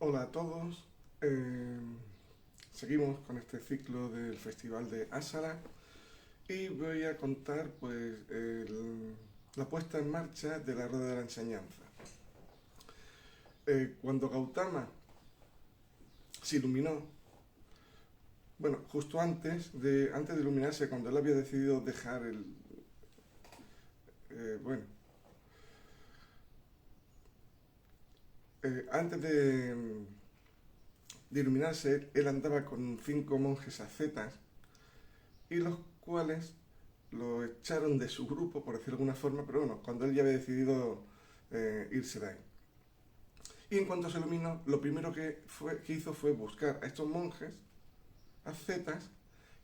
Hola a todos. Eh, Seguimos con este ciclo del Festival de Asara y voy a contar la puesta en marcha de la Rueda de la Enseñanza. Cuando Gautama se iluminó, bueno, justo antes de iluminarse, cuando él había decidido dejar eh, bueno, antes de iluminarse, él andaba con 5 monjes ascetas y los cuales lo echaron de su grupo, por decirlo de alguna forma, pero bueno, cuando él ya había decidido irse de ahí. Y en cuanto se iluminó, lo primero que hizo fue buscar a estos monjes ascetas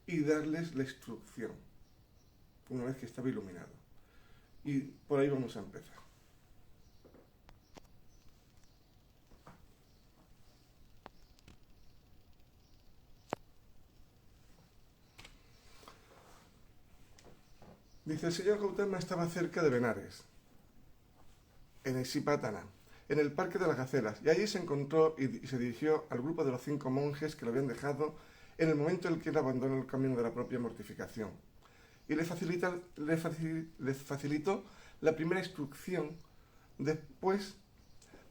y darles la instrucción, una vez que estaba iluminado. Y por ahí vamos a empezar. Dice, el señor Gautama estaba cerca de Benares, en Exipátana, en el Parque de las Gacelas, y allí se encontró y se dirigió al grupo de los 5 monjes que lo habían dejado en el momento en el que él abandonó el camino de la propia mortificación. Y les facilitó la primera instrucción después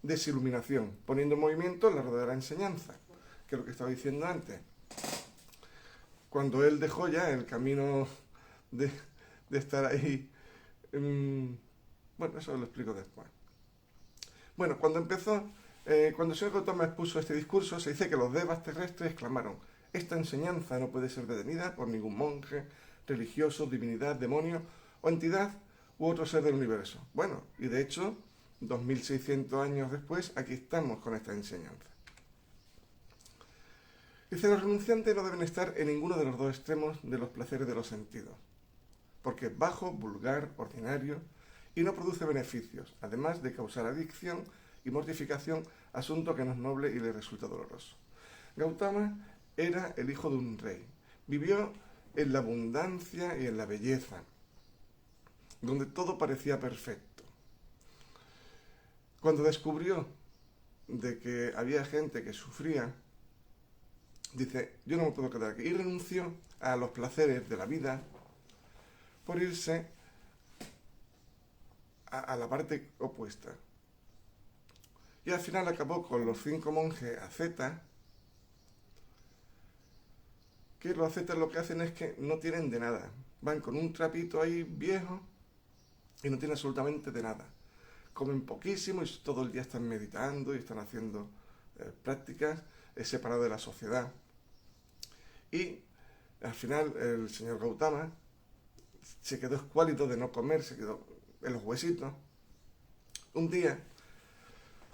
de su iluminación, poniendo en movimiento la rueda de la enseñanza, que es lo que estaba diciendo antes. Cuando él dejó ya el camino de, de estar ahí, bueno, eso lo explico después. Bueno, cuando el señor Gautama expuso este discurso, se dice que los devas terrestres exclamaron: esta enseñanza no puede ser detenida por ningún monje, religioso, divinidad, demonio o entidad u otro ser del universo. Bueno, y de hecho, 2600 años después, aquí estamos con esta enseñanza. Dice, los renunciantes no deben estar en ninguno de los dos extremos de los placeres de los sentidos, porque es bajo, vulgar, ordinario y no produce beneficios, además de causar adicción y mortificación, asunto que no es noble y le resulta doloroso. Gautama era el hijo de un rey, vivió en la abundancia y en la belleza, donde todo parecía perfecto. Cuando descubrió de que había gente que sufría, dice, yo no me puedo quedar aquí, y renunció a los placeres de la vida por irse a la parte opuesta. Y al final acabó con los 5 monjes ascetas, que los ascetas lo que hacen es que no tienen de nada. Van con un trapito ahí viejo y no tienen absolutamente de nada. Comen poquísimo y todo el día están meditando y están haciendo prácticas separadas de la sociedad. Y al final el señor Gautama se quedó escuálido de no comer, se quedó en los huesitos. Un día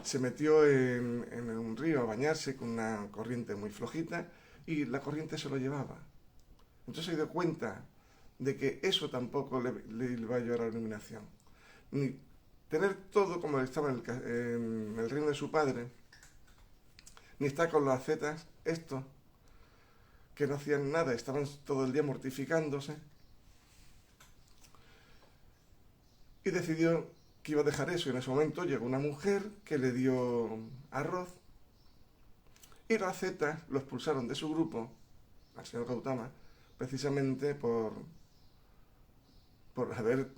se metió en un río a bañarse con una corriente muy flojita y la corriente se lo llevaba. Entonces se dio cuenta de que eso tampoco le iba a llevar a la iluminación. Ni tener todo como estaba en el reino de su padre, ni estar con los ascetas, estos, que no hacían nada, estaban todo el día mortificándose, y decidió que iba a dejar eso. Y en ese momento llegó una mujer que le dio arroz y los ascetas lo expulsaron de su grupo, al señor Gautama, precisamente por haber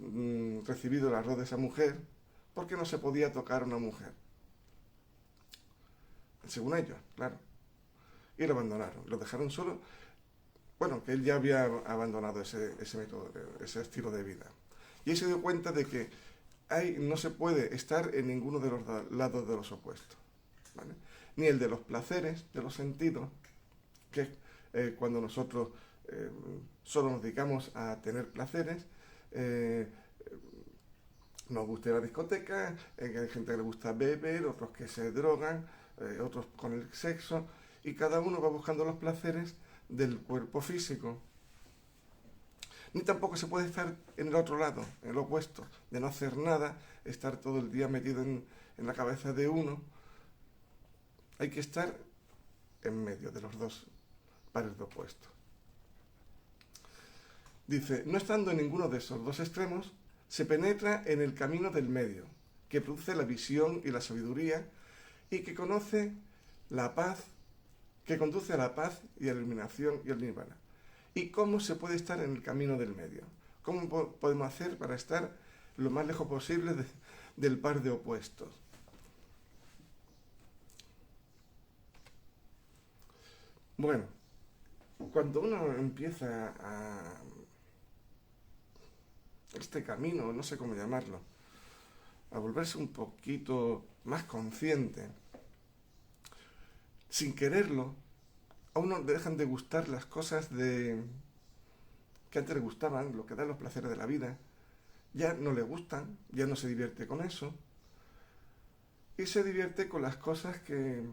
recibido el arroz de esa mujer, porque no se podía tocar a una mujer, según ellos, claro. Y lo abandonaron, lo dejaron solo. Bueno, que él ya había abandonado ese método, ese estilo de vida. Y ahí se dio cuenta de que no se puede estar en ninguno de los lados de los opuestos, ¿vale? Ni el de los placeres, de los sentidos, que es cuando nosotros solo nos dedicamos a tener placeres. Nos gusta ir a la discoteca, hay gente que le gusta beber, otros que se drogan, otros con el sexo, y cada uno va buscando los placeres del cuerpo físico. Ni tampoco se puede estar en el otro lado, en el opuesto, de no hacer nada, estar todo el día metido en la cabeza de uno. Hay que estar en medio de los dos pares de opuestos. Dice, no estando en ninguno de esos dos extremos, se penetra en el camino del medio, que produce la visión y la sabiduría, y que conoce la paz, que conduce a la paz y a la iluminación y al nirvana. ¿Y cómo se puede estar en el camino del medio? ¿Cómo podemos hacer para estar lo más lejos posible del par de opuestos? Bueno, cuando uno empieza a este camino, no sé cómo llamarlo, a volverse un poquito más consciente, sin quererlo, a uno le dejan de gustar las cosas que antes le gustaban, lo que dan los placeres de la vida, ya no le gustan, ya no se divierte con eso, y se divierte con las cosas que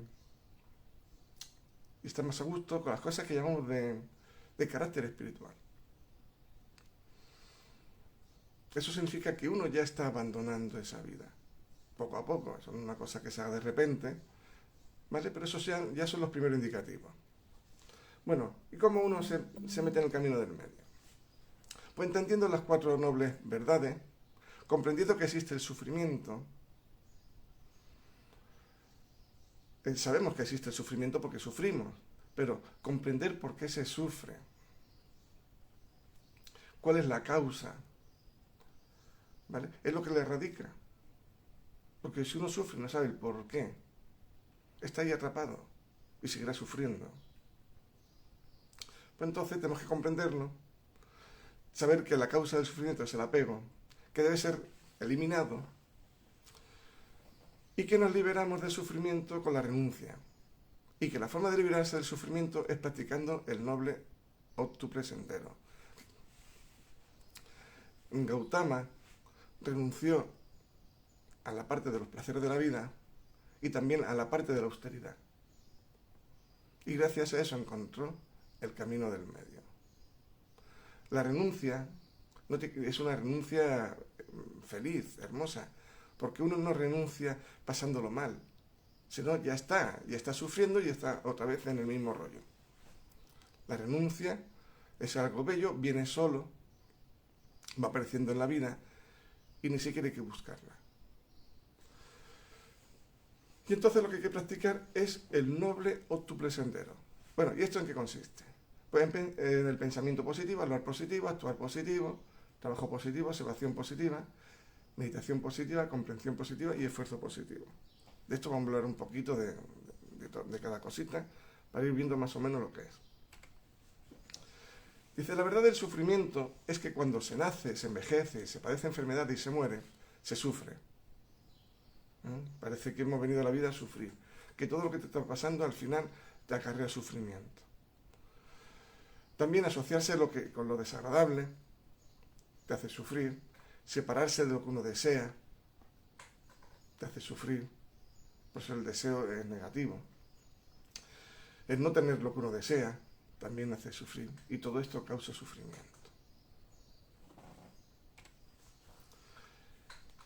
está más a gusto, con las cosas que llamamos de carácter espiritual. Eso significa que uno ya está abandonando esa vida, poco a poco, eso no es una cosa que se haga de repente, ¿vale? Pero esos ya son los primeros indicativos. Bueno, ¿y cómo uno se mete en el camino del medio? Pues entendiendo las 4 nobles verdades, comprendiendo que existe el sufrimiento. Sabemos que existe el sufrimiento porque sufrimos, pero comprender por qué se sufre, cuál es la causa, ¿vale? Es lo que le radica. Porque si uno sufre y no sabe el por qué, está ahí atrapado y seguirá sufriendo. Pues entonces tenemos que comprenderlo, saber que la causa del sufrimiento es el apego, que debe ser eliminado y que nos liberamos del sufrimiento con la renuncia. Y que la forma de liberarse del sufrimiento es practicando el noble óctuple sendero. Gautama renunció a la parte de los placeres de la vida y también a la parte de la austeridad. Y gracias a eso encontró el camino del medio. La renuncia es una renuncia feliz, hermosa, porque uno no renuncia pasándolo mal, sino ya está sufriendo y está otra vez en el mismo rollo. La renuncia es algo bello, viene solo, va apareciendo en la vida y ni siquiera hay que buscarla. Y entonces lo que hay que practicar es el noble óctuple sendero. Bueno, ¿y esto en qué consiste? Pues en el pensamiento positivo, hablar positivo, actuar positivo, trabajo positivo, observación positiva, meditación positiva, comprensión positiva y esfuerzo positivo. De esto vamos a hablar un poquito de cada cosita para ir viendo más o menos lo que es. Dice, la verdad del sufrimiento es que cuando se nace, se envejece, se padece enfermedad y se muere, se sufre. Parece que hemos venido a la vida a sufrir. Que todo lo que te está pasando al final te acarrea sufrimiento. También asociarse con lo desagradable te hace sufrir. Separarse de lo que uno desea te hace sufrir. Por eso el deseo es negativo. El no tener lo que uno desea también hace sufrir. Y todo esto causa sufrimiento.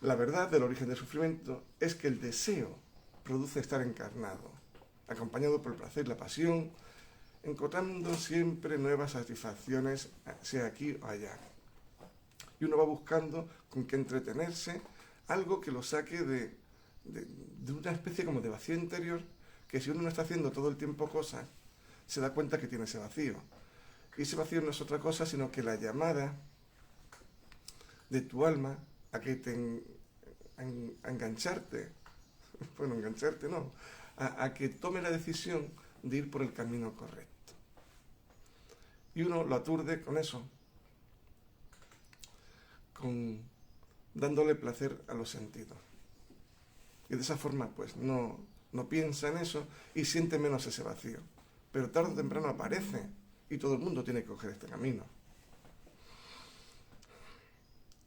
La verdad del origen del sufrimiento es que el deseo produce estar encarnado, acompañado por el placer y la pasión, encontrando siempre nuevas satisfacciones, sea aquí o allá. Y uno va buscando con qué entretenerse, algo que lo saque de una especie como de vacío interior, que si uno no está haciendo todo el tiempo cosas, se da cuenta que tiene ese vacío. Y ese vacío no es otra cosa sino que la llamada de tu alma a engancharte, bueno, engancharte no, a que tome la decisión de ir por el camino correcto. Y uno lo aturde con eso, dándole placer a los sentidos. Y de esa forma, pues, no piensa en eso y siente menos ese vacío. Pero tarde o temprano aparece y todo el mundo tiene que coger este camino.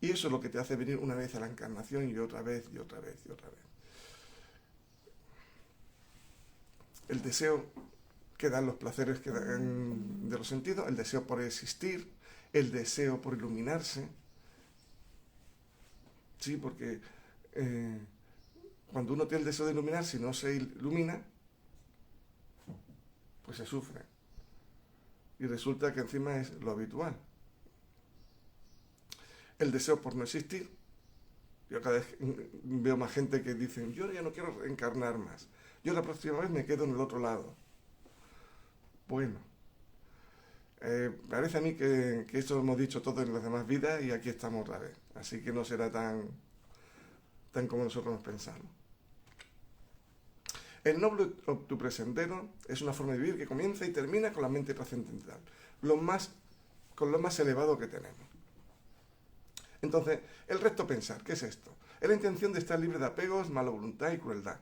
Y eso es lo que te hace venir una vez a la encarnación y otra vez y otra vez y otra vez. El deseo que dan los placeres de los sentidos, el deseo por existir, el deseo por iluminarse. Sí, porque cuando uno tiene el deseo de iluminarse y no se ilumina, pues se sufre. Y resulta que encima es lo habitual. El deseo por no existir. Yo cada vez veo más gente que dicen, yo ya no quiero reencarnar más. Yo la próxima vez me quedo en el otro lado. Bueno, parece a mí que esto lo hemos dicho todo en las demás vidas y aquí estamos otra vez. Así que no será tan como nosotros nos pensamos. El noble obtupresentero es una forma de vivir que comienza y termina con la mente trascendental, con lo más elevado que tenemos. Entonces, el recto pensar, ¿qué es esto? Es la intención de estar libre de apegos, mala voluntad y crueldad.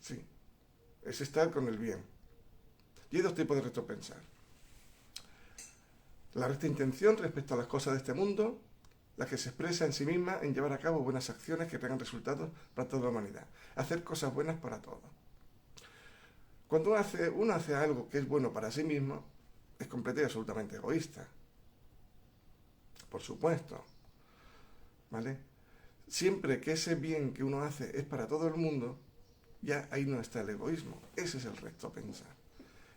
Sí, es estar con el bien. Y hay dos tipos de recto pensar. La recta intención respecto a las cosas de este mundo, la que se expresa en sí misma en llevar a cabo buenas acciones que traigan resultados para toda la humanidad. Hacer cosas buenas para todos. Cuando uno hace algo que es bueno para sí mismo, es completamente y absolutamente egoísta. Por supuesto. ¿Vale? Siempre que ese bien que uno hace es para todo el mundo, ya ahí no está el egoísmo. Ese es el recto pensar.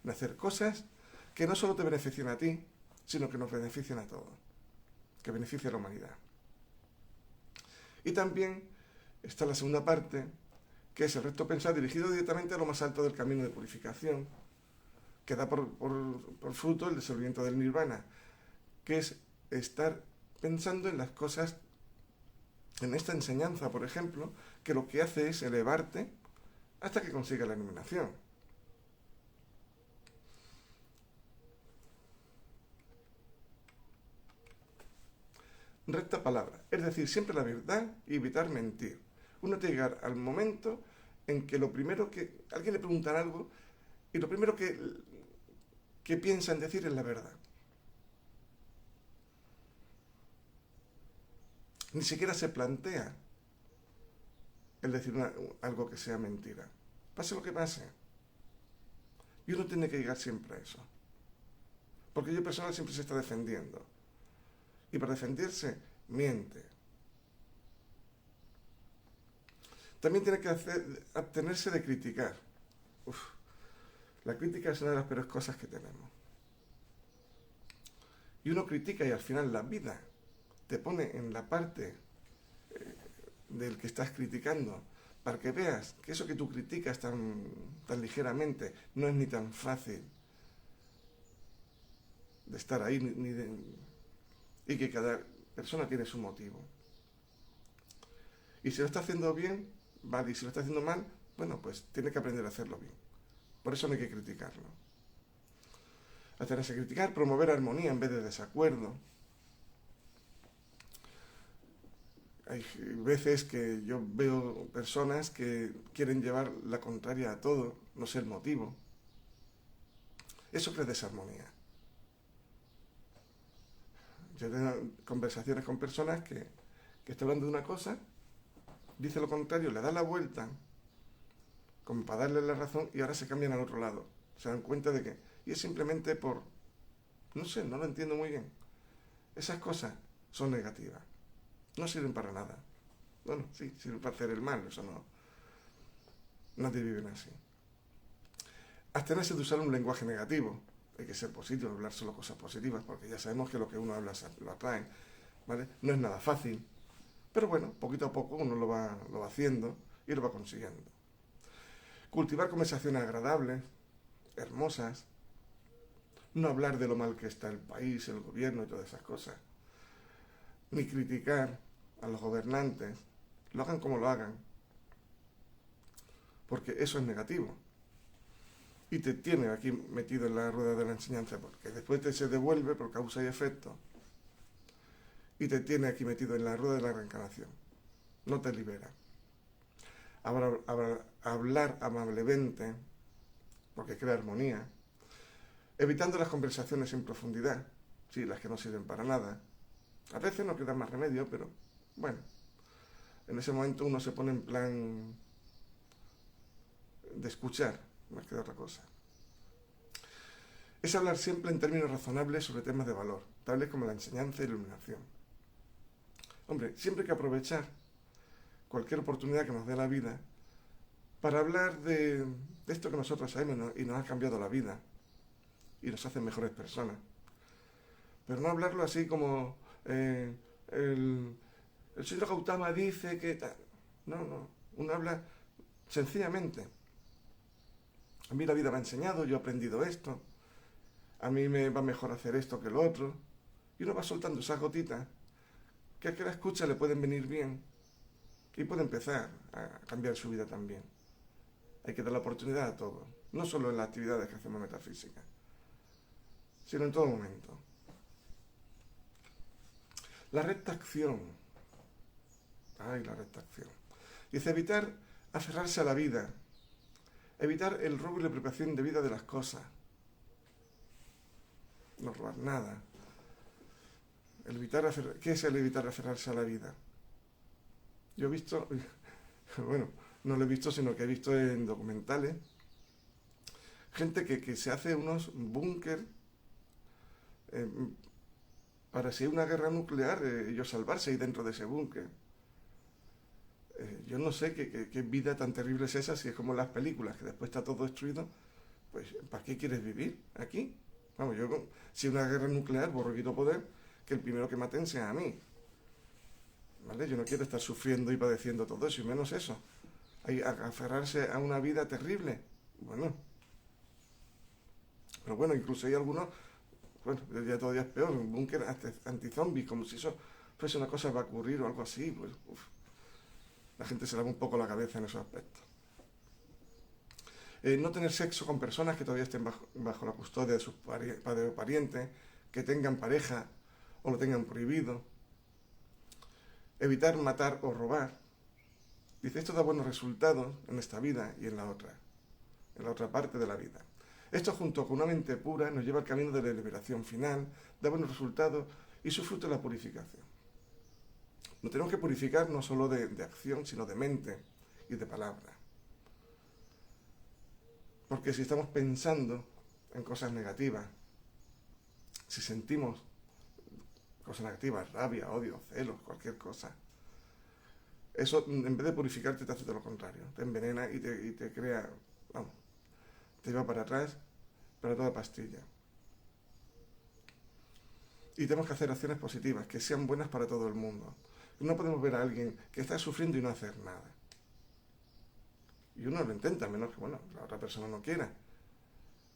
En hacer cosas que no solo te beneficien a ti, sino que nos beneficien a todos. Que beneficie a la humanidad. Y también está la segunda parte, que es el recto pensar dirigido directamente a lo más alto del camino de purificación, que da por fruto el disolvimiento del nirvana, que es estar pensando en las cosas, en esta enseñanza, por ejemplo, que lo que hace es elevarte hasta que consiga la iluminación. Recta palabra, es decir, siempre la verdad y evitar mentir. Uno tiene que llegar al momento en que lo primero que alguien le pregunta algo y lo primero que piensa en decir es la verdad. Ni siquiera se plantea el decir algo que sea mentira. Pase lo que pase. Y uno tiene que llegar siempre a eso. Porque yo personal siempre se está defendiendo. Y para defenderse, miente. También tiene que abstenerse de criticar. La crítica es una de las peores cosas que tenemos. Y uno critica y al final la vida te pone en la parte del que estás criticando para que veas que eso que tú criticas tan ligeramente no es ni tan fácil de estar ahí y que cada persona tiene su motivo. Y si lo está haciendo bien, vale, y si lo está haciendo mal, bueno, pues tiene que aprender a hacerlo bien. Por eso no hay que criticarlo. Hacerse criticar, promover armonía en vez de desacuerdo. Hay veces que yo veo personas que quieren llevar la contraria a todo, no sé el motivo. Eso crea desarmonía. Yo tengo conversaciones con personas que están hablando de una cosa, dice lo contrario, le da la vuelta, como para darle la razón, y ahora se cambian al otro lado. Se dan cuenta de que... Y es simplemente por... No sé, no lo entiendo muy bien. Esas cosas son negativas. No sirven para nada. Bueno, sí, sirven para hacer el mal, eso no. Nadie vive así. Abstenerse de usar un lenguaje negativo. Hay que ser positivo, hablar solo cosas positivas, porque ya sabemos que lo que uno habla lo atrae, ¿vale? No es nada fácil, pero bueno, poquito a poco uno lo va haciendo y lo va consiguiendo. Cultivar conversaciones agradables, hermosas. No hablar de lo mal que está el país, el gobierno y todas esas cosas. Ni criticar a los gobernantes, lo hagan como lo hagan, porque eso es negativo. Y te tiene aquí metido en la rueda de la enseñanza, porque después se devuelve por causa y efecto, y te tiene aquí metido en la rueda de la reencarnación. No te libera. Hablar amablemente, porque crea armonía, evitando las conversaciones en profundidad, sí, las que no sirven para nada. A veces no queda más remedio, pero bueno, en ese momento uno se pone en plan de escuchar, más que de otra cosa. Es hablar siempre en términos razonables sobre temas de valor, tales como la enseñanza y la iluminación. Hombre, siempre hay que aprovechar cualquier oportunidad que nos dé la vida para hablar de esto que nosotros sabemos y nos ha cambiado la vida y nos hace mejores personas. Pero no hablarlo así como el señor Gautama dice que... No, uno habla Sencillamente. A mí la vida me ha enseñado, yo he aprendido esto, a mí me va mejor hacer esto que lo otro. Y uno va soltando esas gotitas que a que la escucha le pueden venir bien y puede empezar a cambiar su vida también. Hay que dar la oportunidad a todo, no solo en las actividades que hacemos metafísicas, sino en todo momento. La recta acción. Ay, la recta acción. Dice, evitar aferrarse a la vida, evitar el robo y la apropiación de vida de las cosas. No robar nada. ¿Qué es el evitar aferrarse a la vida? Yo he visto, bueno, no lo he visto, sino que he visto en documentales, gente que se hace unos búnker para si hay una guerra nuclear, ellos salvarse ahí dentro de ese búnker. Yo no sé qué vida tan terrible es esa, si es como en las películas, que después está todo destruido. Pues, ¿para qué quieres vivir aquí? Vamos, si hay una guerra nuclear, por quiero poder, que el primero que maten sea a mí. ¿Vale? Yo no quiero estar sufriendo y padeciendo todo eso, y menos eso. Hay aferrarse a una vida terrible. Bueno. Pero bueno, incluso hay algunos, bueno, ya todavía es peor, un búnker anti-zombies, como si eso fuese una cosa que va a ocurrir o algo así. Pues, la gente se lava un poco la cabeza en esos aspectos. No tener sexo con personas que todavía estén bajo la custodia de sus padres o parientes, que tengan pareja o lo tengan prohibido. Evitar matar o robar. Dice, esto da buenos resultados en esta vida y en la otra parte de la vida. Esto, junto con una mente pura, nos lleva al camino de la liberación final, da buenos resultados y su fruto es la purificación. Nos tenemos que purificar no solo de acción, sino de mente y de palabra. Porque si estamos pensando en cosas negativas, si sentimos cosas negativas, rabia, odio, celos, cualquier cosa, eso en vez de purificarte te hace todo lo contrario, te envenena y te crea, vamos, te lleva para atrás, para toda pastilla. Y tenemos que hacer acciones positivas, que sean buenas para todo el mundo. No podemos ver a alguien que está sufriendo y no hacer nada. Y uno lo intenta, menos que, bueno, la otra persona no quiera.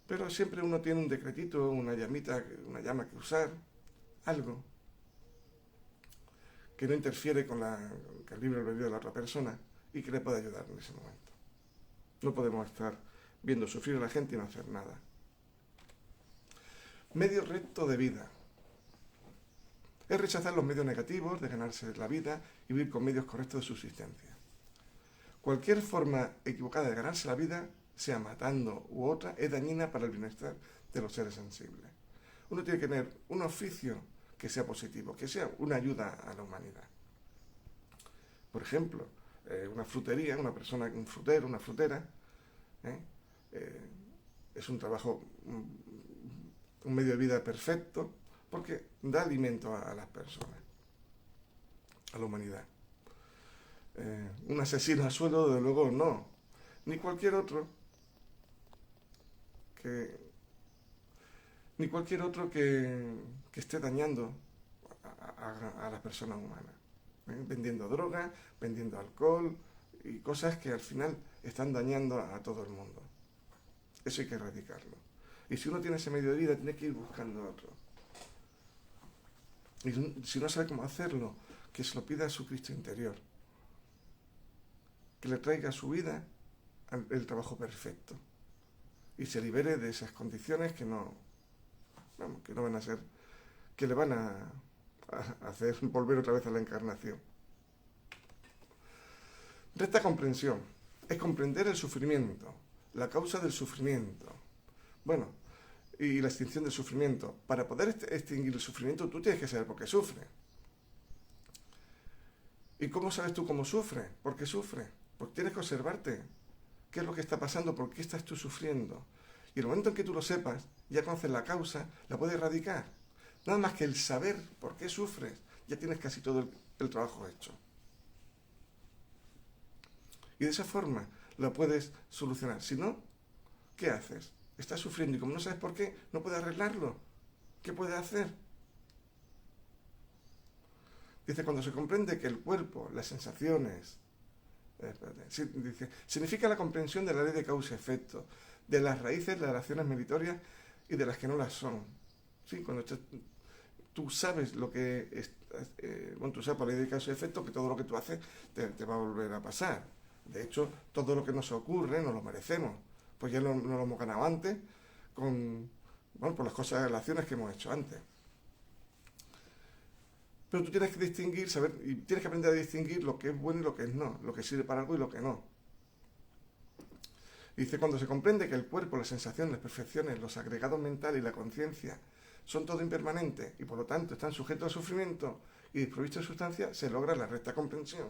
Pero siempre uno tiene un decretito, una llama que usar, algo que no interfiere con el libre albedrío de la otra persona y que le puede ayudar en ese momento. No podemos estar viendo sufrir a la gente y no hacer nada. Medio recto de vida. Es rechazar los medios negativos de ganarse la vida y vivir con medios correctos de subsistencia. Cualquier forma equivocada de ganarse la vida, sea matando u otra, es dañina para el bienestar de los seres sensibles. Uno tiene que tener un oficio que sea positivo, que sea una ayuda a la humanidad. Por ejemplo, una frutería, un frutero, una frutera, es un trabajo, un medio de vida perfecto, porque da alimento a las personas, a la humanidad. Un asesino a sueldo, desde luego, no. Ni cualquier otro que esté dañando a las personas humanas. Vendiendo droga, vendiendo alcohol y cosas que al final están dañando a todo el mundo. Eso hay que erradicarlo. Y si uno tiene ese medio de vida, tiene que ir buscando otro. Y si no sabe cómo hacerlo, que se lo pida a su Cristo interior. Que le traiga a su vida el trabajo perfecto. Y se libere de esas condiciones que no van a ser, que le van a hacer volver otra vez a la encarnación. Recta comprensión. Es comprender el sufrimiento, la causa del sufrimiento. Bueno, y la extinción del sufrimiento. Para poder extinguir el sufrimiento, tú tienes que saber por qué sufre. ¿Y cómo sabes tú cómo sufre? ¿Por qué sufre? Porque tienes que observarte. ¿Qué es lo que está pasando? ¿Por qué estás tú sufriendo? Y el momento en que tú lo sepas, ya conoces la causa, la puedes erradicar. Nada más que el saber por qué sufres, ya tienes casi todo el trabajo hecho. Y de esa forma lo puedes solucionar. Si no, ¿qué haces? Estás sufriendo y como no sabes por qué, no puedes arreglarlo. ¿Qué puedes hacer? Dice, cuando se comprende que el cuerpo, las sensaciones, Espérate. Sí, dice, significa la comprensión de la ley de causa y efecto, de las raíces de las acciones meritorias y de las que no las son. Sí, cuando tú sabes lo que es, bueno, tú sabes por ley de causa y efecto que todo lo que tú haces te va a volver a pasar. De hecho, todo lo que nos ocurre nos lo merecemos, pues ya no lo hemos ganado antes con, bueno, por las cosas, las acciones que hemos hecho antes. Pero tú tienes que distinguir, saber, y tienes que aprender a distinguir lo que es bueno y lo que es no, lo que sirve para algo y lo que no. Dice, cuando se comprende que el cuerpo, las sensaciones, las percepciones, los agregados mentales y la conciencia son todo impermanente y por lo tanto están sujetos al sufrimiento y desprovistos de sustancia, se logra la recta comprensión.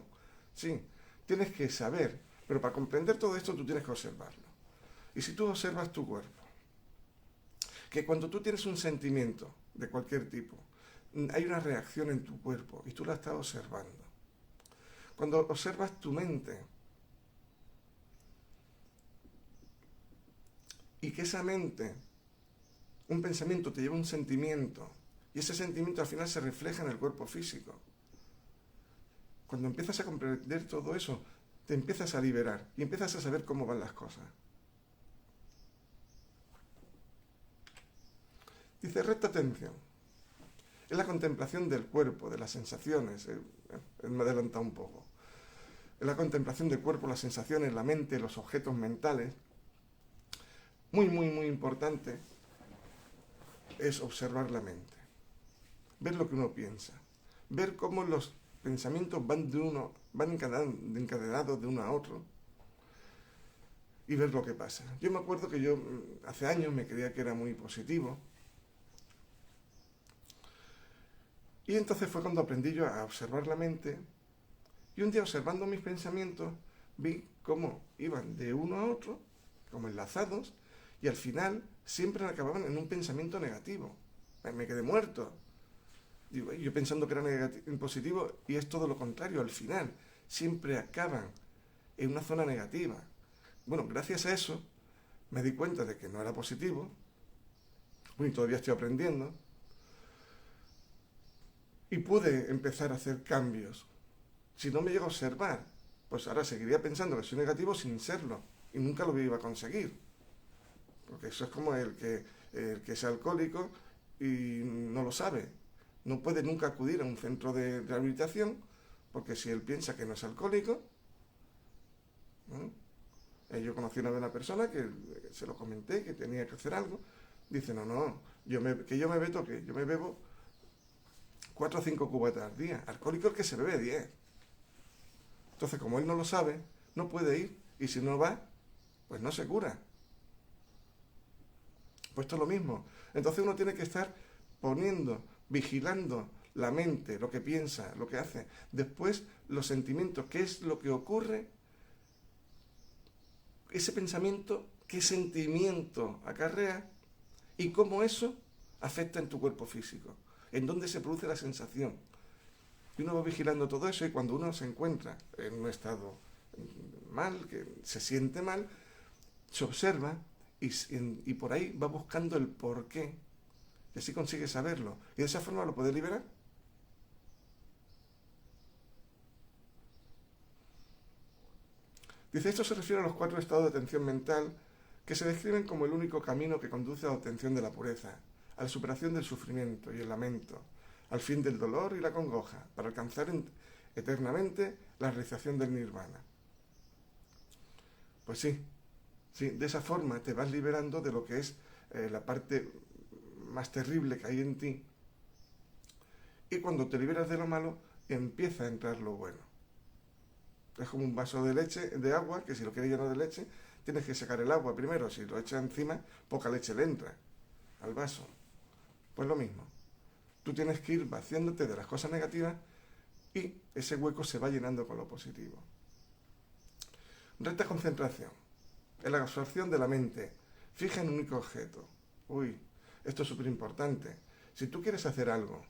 Sí, tienes que saber, pero para comprender todo esto tú tienes que observarlo. Y si tú observas tu cuerpo, que cuando tú tienes un sentimiento de cualquier tipo, hay una reacción en tu cuerpo y tú la estás observando. Cuando observas tu mente y que esa mente, un pensamiento te lleva a un sentimiento y ese sentimiento al final se refleja en el cuerpo físico. Cuando empiezas a comprender todo eso, te empiezas a liberar y empiezas a saber cómo van las cosas. Dice, recta atención. Es la contemplación del cuerpo, de las sensaciones. Me he adelantado un poco. Es la contemplación del cuerpo, las sensaciones, la mente, los objetos mentales. Muy, muy, muy importante es observar la mente. Ver lo que uno piensa. Ver cómo los pensamientos van encadenados de uno a otro. Y ver lo que pasa. Yo me acuerdo que yo hace años me creía que era muy positivo. Y entonces fue cuando aprendí yo a observar la mente. Y un día observando mis pensamientos vi cómo iban de uno a otro, como enlazados, y al final siempre acababan en un pensamiento negativo. Me quedé muerto. Yo pensando que era positivo y es todo lo contrario. Al final siempre acaban en una zona negativa. Bueno, gracias a eso me di cuenta de que no era positivo. Y todavía estoy aprendiendo. Y pude empezar a hacer cambios. Si no me llego a observar, pues ahora seguiría pensando que soy negativo sin serlo. Y nunca lo iba a conseguir. Porque eso es como el que es alcohólico y no lo sabe. No puede nunca acudir a un centro de rehabilitación porque si él piensa que no es alcohólico, ¿no? Yo conocí una vez una persona que se lo comenté que tenía que hacer algo. Dice, no, yo me bebo 4 o 5 cubetas al día. Alcohólico es el que se bebe 10. Entonces, como él no lo sabe, no puede ir. Y si no va, pues no se cura. Pues esto es lo mismo. Entonces uno tiene que estar vigilando la mente, lo que piensa, lo que hace. Después, los sentimientos, qué es lo que ocurre. Ese pensamiento, qué sentimiento acarrea y cómo eso afecta en tu cuerpo físico. En dónde se produce la sensación. Y uno va vigilando todo eso y cuando uno se encuentra en un estado mal, que se siente mal, se observa y por ahí va buscando el porqué. Y así consigue saberlo. Y de esa forma lo puede liberar. Dice, esto se refiere a los 4 estados de atención mental que se describen como el único camino que conduce a la obtención de la pureza, a la superación del sufrimiento y el lamento, al fin del dolor y la congoja, para alcanzar eternamente la realización del nirvana. Pues sí, de esa forma te vas liberando de lo que es la parte más terrible que hay en ti. Y cuando te liberas de lo malo, empieza a entrar lo bueno. Es como un vaso de leche, de agua, que si lo quieres llenar de leche, tienes que sacar el agua primero. Si lo echas encima, poca leche le entra al vaso. Pues lo mismo. Tú tienes que ir vaciándote de las cosas negativas y ese hueco se va llenando con lo positivo. Recta concentración. Es la absorción de la mente. Fija en un único objeto. Esto es súper importante. Si tú quieres hacer algo,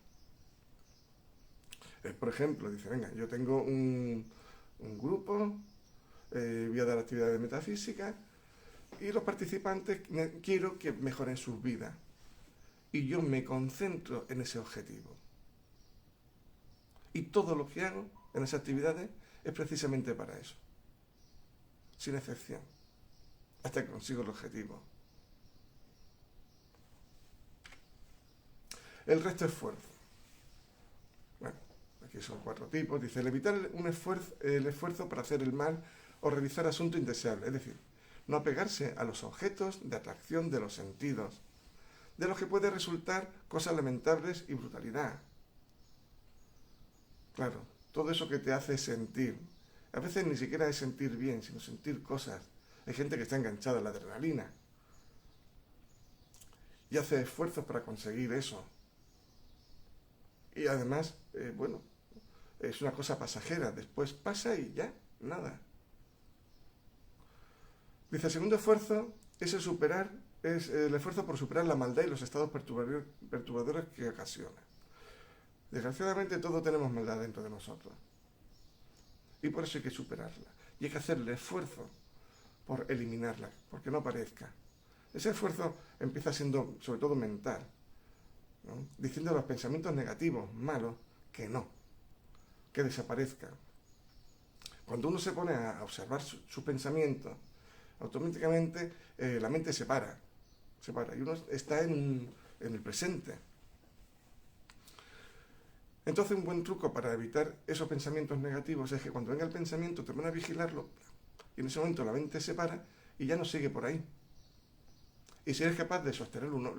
por ejemplo, dice, venga, yo tengo un grupo, voy a dar actividades de metafísica y los participantes quiero que mejoren sus vidas. Y yo me concentro en ese objetivo. Y todo lo que hago en esas actividades es precisamente para eso. sin excepción, hasta que consigo el objetivo. El resto es esfuerzo. Bueno, aquí son 4 tipos. Dice, el evitar el esfuerzo para hacer el mal o realizar asuntos indeseables. Es decir, no apegarse a los objetos de atracción de los sentidos, de los que puede resultar cosas lamentables y brutalidad. Claro, todo eso que te hace sentir. A veces ni siquiera es sentir bien, sino sentir cosas. Hay gente que está enganchada a la adrenalina y hace esfuerzos para conseguir eso. Y además, bueno, es una cosa pasajera. Después pasa y ya, nada. Dice, el segundo esfuerzo es el esfuerzo por superar la maldad y los estados perturbadores que ocasiona. Desgraciadamente todos tenemos maldad dentro de nosotros. Y por eso hay que superarla. Y hay que hacer el esfuerzo por eliminarla, porque no aparezca. Ese esfuerzo empieza siendo sobre todo mental, ¿no? Diciendo los pensamientos negativos, malos, que no, que desaparezcan. Cuando uno se pone a observar su pensamiento, automáticamente la mente se para y uno está en el presente. Entonces un buen truco para evitar esos pensamientos negativos es que cuando venga el pensamiento te pones a vigilarlo y en ese momento la mente se para y ya no sigue por ahí. Y si eres capaz de sostenerlo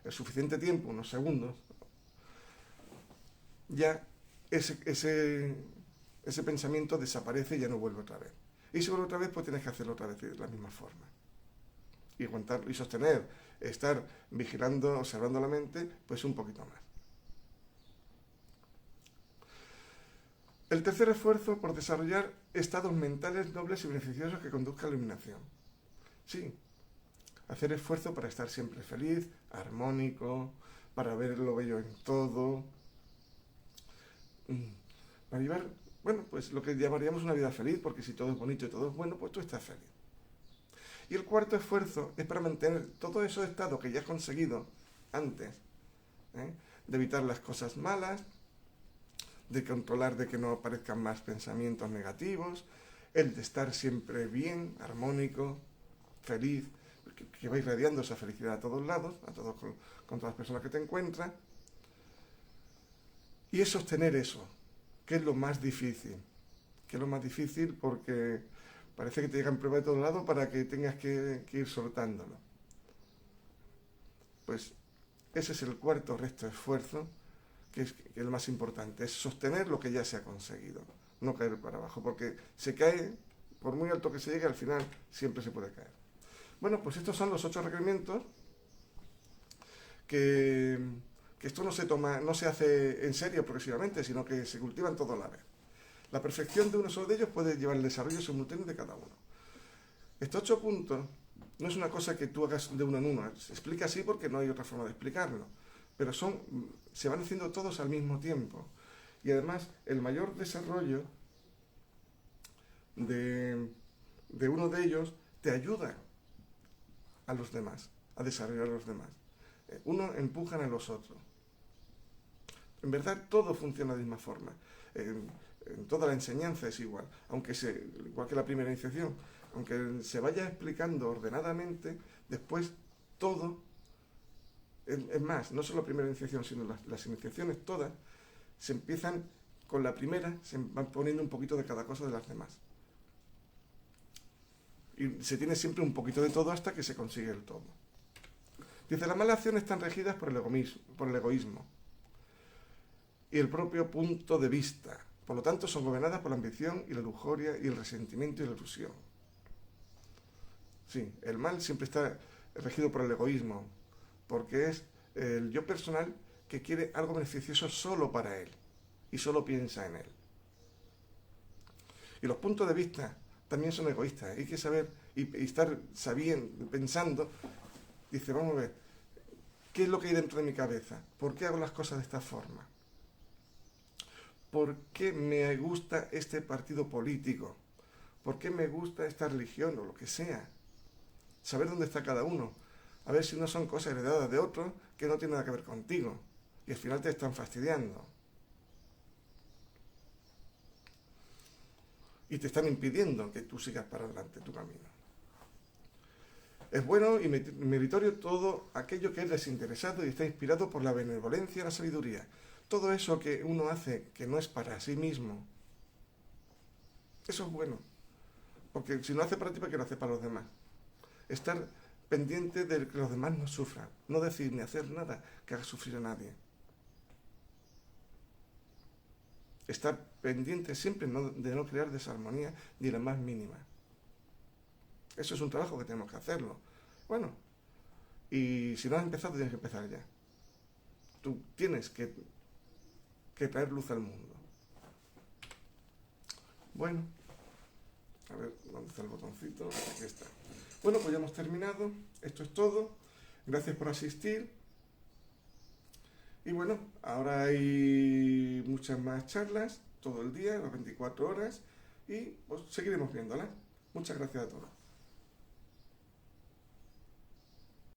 el suficiente tiempo, unos segundos, ya ese pensamiento desaparece y ya no vuelve otra vez. Y si vuelve otra vez, pues tienes que hacerlo otra vez de la misma forma. Y aguantar y sostener, estar vigilando, observando la mente, pues un poquito más. El tercer esfuerzo por desarrollar estados mentales nobles y beneficiosos que conduzcan a la iluminación. Sí, hacer esfuerzo para estar siempre feliz, armónico, para ver lo bello en todo, para llevar, bueno, pues lo que llamaríamos una vida feliz, porque si todo es bonito y todo es bueno, pues tú estás feliz. Y el cuarto esfuerzo es para mantener todos esos estados que ya has conseguido antes, de evitar las cosas malas, de controlar de que no aparezcan más pensamientos negativos, el de estar siempre bien, armónico, feliz, que va irradiando esa felicidad a todos lados, con todas las personas que te encuentras, y es sostener eso, que es lo más difícil, porque parece que te llegan pruebas de todos lados para que tengas que ir soltándolo. Pues ese es el cuarto resto de esfuerzo, que es el más importante, es sostener lo que ya se ha conseguido, no caer para abajo, porque se cae, por muy alto que se llegue, al final siempre se puede caer. Bueno, pues estos son los 8 requerimientos que esto no se hace en serio progresivamente, sino que se cultivan todo a la vez. La perfección de uno solo de ellos puede llevar el desarrollo simultáneo de cada uno. Estos 8 puntos no es una cosa que tú hagas de uno en uno, se explica así porque no hay otra forma de explicarlo, pero se van haciendo todos al mismo tiempo. Y además, el mayor desarrollo de uno de ellos te ayuda a los demás, a desarrollar a los demás. Uno empujan a los otros. En verdad, todo funciona de la misma forma. En toda la enseñanza es igual, igual que la primera iniciación. Aunque se vaya explicando ordenadamente, después todo, es más, no solo la primera iniciación, sino las iniciaciones todas, se empiezan con la primera, se van poniendo un poquito de cada cosa de las demás. Y se tiene siempre un poquito de todo hasta que se consigue el todo. Dice, las malas acciones están regidas por el egoísmo y el propio punto de vista. Por lo tanto, son gobernadas por la ambición y la lujuria y el resentimiento y la ilusión. Sí, el mal siempre está regido por el egoísmo, porque es el yo personal que quiere algo beneficioso solo para él y solo piensa en él. Y los puntos de vista también son egoístas. Hay que saber y estar pensando, dice, vamos a ver, ¿qué es lo que hay dentro de mi cabeza? ¿Por qué hago las cosas de esta forma? ¿Por qué me gusta este partido político? ¿Por qué me gusta esta religión o lo que sea? Saber dónde está cada uno. A ver si no son cosas heredadas de otros que no tienen nada que ver contigo. Y al final te están fastidiando. y te están impidiendo que tú sigas para adelante tu camino. Es bueno y meritorio todo aquello que es desinteresado y está inspirado por la benevolencia y la sabiduría. Todo eso que uno hace que no es para sí mismo, eso es bueno. Porque si no hace para ti, ¿para qué lo hace para los demás? Estar pendiente de que los demás no sufran. No decir ni hacer nada que haga sufrir a nadie. Estar pendiente siempre de no crear desarmonía ni la más mínima. Eso es un trabajo que tenemos que hacerlo. Bueno, y si no has empezado, tienes que empezar ya. Tú tienes que traer luz al mundo. Bueno, a ver, ¿dónde está el botoncito? Aquí está. Bueno, pues ya hemos terminado. Esto es todo. Gracias por asistir. Y bueno, ahora hay muchas más charlas todo el día, las 24 horas, y pues seguiremos viéndolas. Muchas gracias a todos.